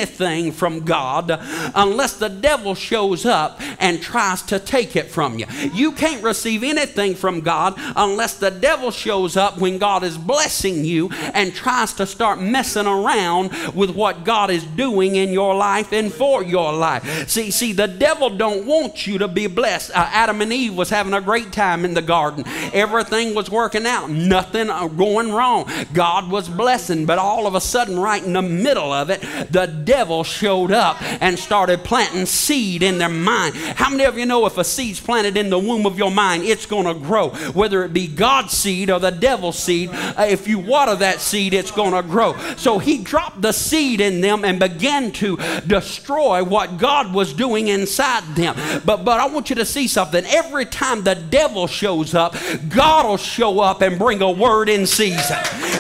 anything from God unless the devil shows up and tries to take it from you. You can't receive anything from God unless the devil shows up when God is blessing you and tries to start messing around with what God is doing in your life and for your life. See, the devil don't want you to be blessed. Adam and Eve was having a great time in the garden. Everything was working out. Nothing going wrong. God was blessing, but all of a sudden, right in the middle of it, the devil showed up and started planting seed in their mind. How many of you know if a seed's planted in the womb of your mind, it's going to grow? Whether it be God's seed or the devil's seed, if you water that seed, it's going to grow. So he dropped the seed in them and began to destroy what God was doing inside them. But I want you to see something. Every time the devil shows up, God will show up and bring a word in season.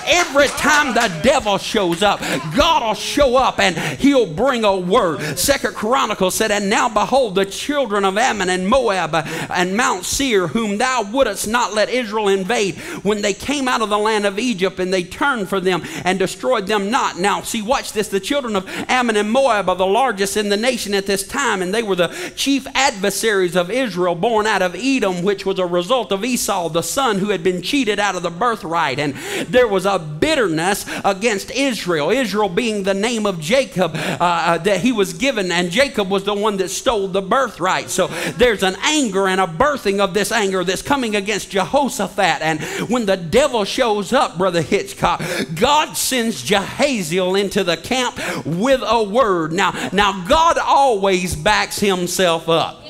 Every time the devil shows up, God will show up and he'll bring a word. 2 Chronicles said, and now behold, the children of Ammon and Moab and Mount Seir, whom thou wouldest not let Israel invade, when they came out of the land of Egypt, and they turned for them and destroyed them not. Now, see, watch this. The children of Ammon and Moab are the largest in the nation at this time, and they were the chief adversaries of Israel, born out of Edom, which was a result of Esau, the son who had been cheated out of the birthright. And there was a bitterness against Israel. Israel being the name of Jacob that he was given, and Jacob was the one that stole the birthright. So there's an anger and a birthing of this anger that's coming against Jehoshaphat. And when the devil shows up, Brother Hitchcock, God sends Jehaziel into the camp with a word. Now God always backs himself up.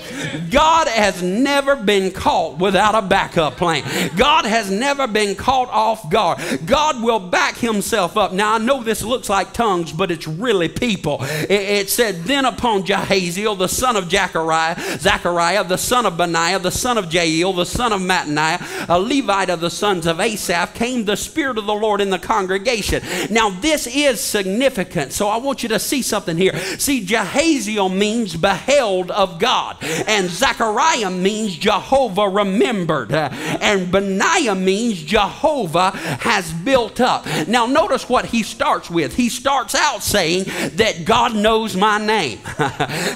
God has never been caught without a backup plan. God has never been caught off guard. God will back himself up. Now, I know this looks like tongues, but it's really people. It said, then upon Jehaziel, the son of Zechariah, the son of Benaiah, the son of Jael, the son of Mattaniah, a Levite of the sons of Asaph, came the Spirit of the Lord in the congregation. Now, this is significant, so I want you to see something here. See, Jehaziel means beheld of God. And Zechariah means Jehovah remembered. And Benaiah means Jehovah has built up. Now notice what he starts with. He starts out saying that God knows my name.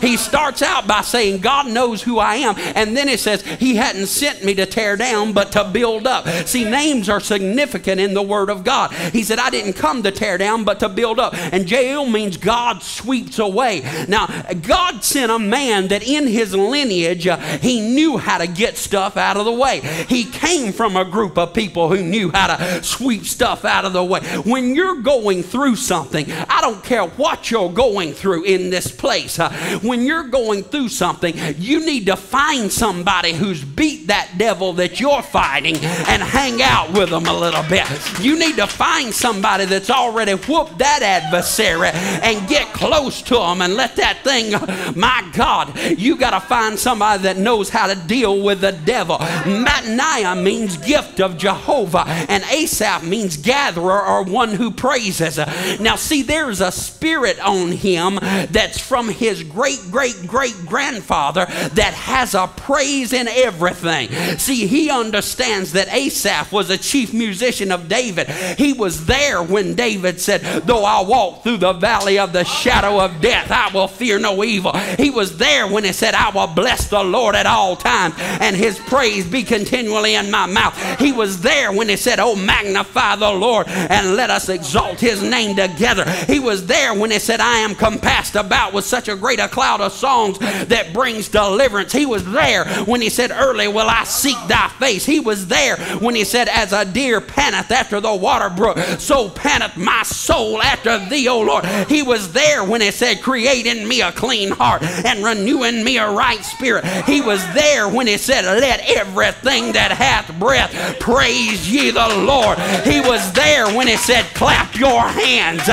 He starts out by saying God knows who I am. And then it says he hadn't sent me to tear down but to build up. See, names are significant in the Word of God. He said I didn't come to tear down but to build up. And Jael means God sweeps away. Now God sent a man that in his lineage, he knew how to get stuff out of the way. He came from a group of people who knew how to sweep stuff out of the way. When you're going through something, I don't care what you're going through in this place. When you're going through something, you need to find somebody who's beat that devil that you're fighting and hang out with them a little bit. You need to find somebody that's already whooped that adversary and get close to them and let that thing, my God, you got to find somebody that knows how to deal with the devil. Mattaniah means gift of Jehovah, and Asaph means gatherer or one who praises. Now see, there's a spirit on him that's from his great-great-great-grandfather that has a praise in everything. See, he understands that Asaph was a chief musician of David. He was there when David said, though I walk through the valley of the shadow of death, I will fear no evil. He was there when he said, I will bless the Lord at all times, and his praise be continually in my mouth. He was there when he said, oh, magnify the Lord and let us exalt his name together. He was there when he said, I am compassed about with such a great a cloud of songs that brings deliverance. He was there when he said, early will I seek thy face. He was there when he said, as a deer panteth after the water brook, so panteth my soul after thee, O Lord. He was there when he said, create in me a clean heart and renew in me a right spirit. He was there when he said, let everything that hath breath praise ye the Lord. He was there when he said, clap your hands,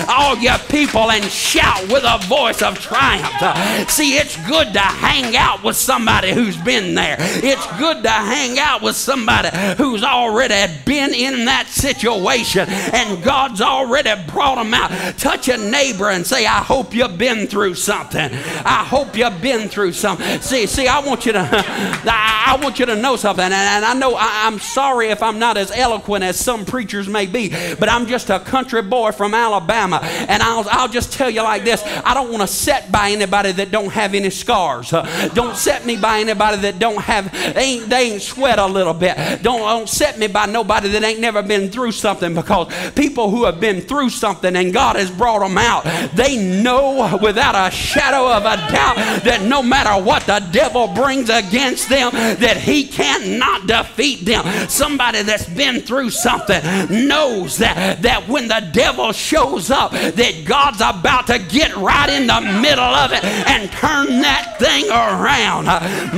all you people, and shout with a voice of triumph. See, it's good to hang out with somebody who's been there. It's good to hang out with somebody who's already been in that situation and God's already brought them out. Touch a neighbor and say, I hope you've been through something. I hope you've been through something. something. See, I want you to know something. And I know I'm sorry if I'm not as eloquent as some preachers may be, but I'm just a country boy from Alabama. And I'll just tell you like this. I don't want to sit by anybody that don't have any scars. Don't set me by anybody that don't have, they ain't sweat a little bit. Don't set me by nobody that ain't never been through something, because people who have been through something and God has brought them out, they know without a shadow of a doubt that no matter what the devil brings against them, that he cannot defeat them. Somebody that's been through something knows that when the devil shows up, that God's about to get right in the middle of it and turn that thing around.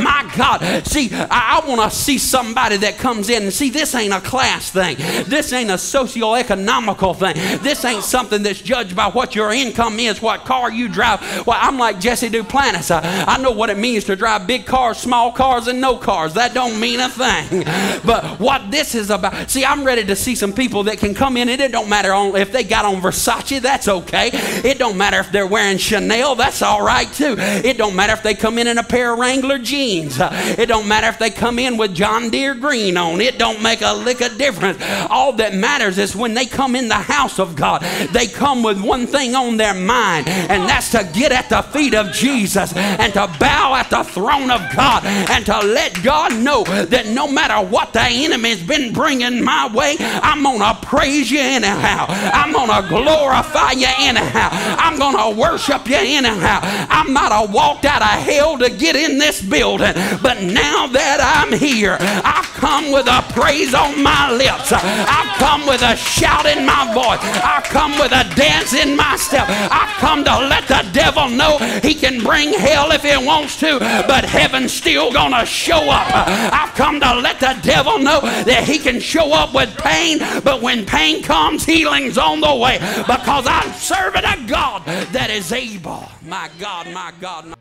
My God, see, I want to see somebody that comes in and see, this ain't a class thing. This ain't a socio-economical thing. This ain't something that's judged by what your income is, what car you drive. Well, I'm like Jesse Duplantis. I know what it means to drive big cars, small cars, and no cars. That don't mean a thing. But what this is about, see, I'm ready to see some people that can come in, and it don't matter if they got on Versace, that's okay. It don't matter if they're wearing Chanel, that's all right too. It don't matter if they come in a pair of Wrangler jeans. It don't matter if they come in with John Deere green on. It don't make a lick of difference. All that matters is when they come in the house of God, they come with one thing on their mind, and that's to get at the feet of Jesus and to bow at the throne of God and to let God know that no matter what the enemy's been bringing my way, I'm going to praise you anyhow. I'm going to glorify you anyhow. I'm going to worship you anyhow. I might have walked out of hell to get in this building, but now that I'm here, I come with a praise on my lips. I come with a shout in my voice. I come with a dance in my step. I come to let the devil know he can bring hell if he wants to, but heaven's still gonna show up. I've come to let the devil know that he can show up with pain, but when pain comes, healing's on the way, because I'm serving a God that is able. My God, my God, my